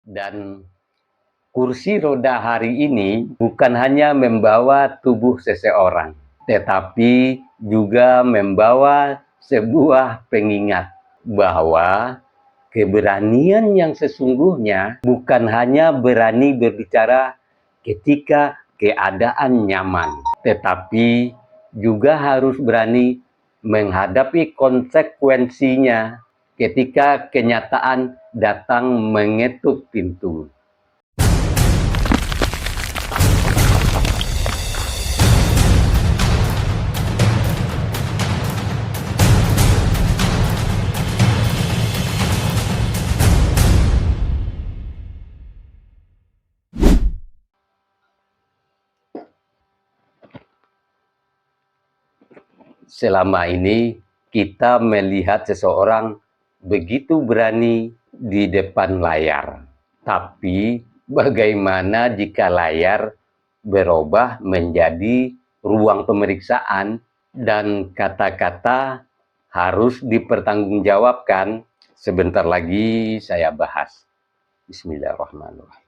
Dan kursi roda hari ini bukan hanya membawa tubuh seseorang, tetapi juga membawa sebuah pengingat bahwa keberanian yang sesungguhnya bukan hanya berani berbicara ketika keadaan nyaman, tetapi juga harus berani menghadapi konsekuensinya ketika kenyataan datang mengetuk pintu. Selama ini kita melihat seseorang begitu berani di depan layar. Tapi bagaimana jika layar berubah menjadi ruang pemeriksaan dan kata-kata harus dipertanggungjawabkan? Sebentar lagi saya bahas. Bismillahirrahmanirrahim.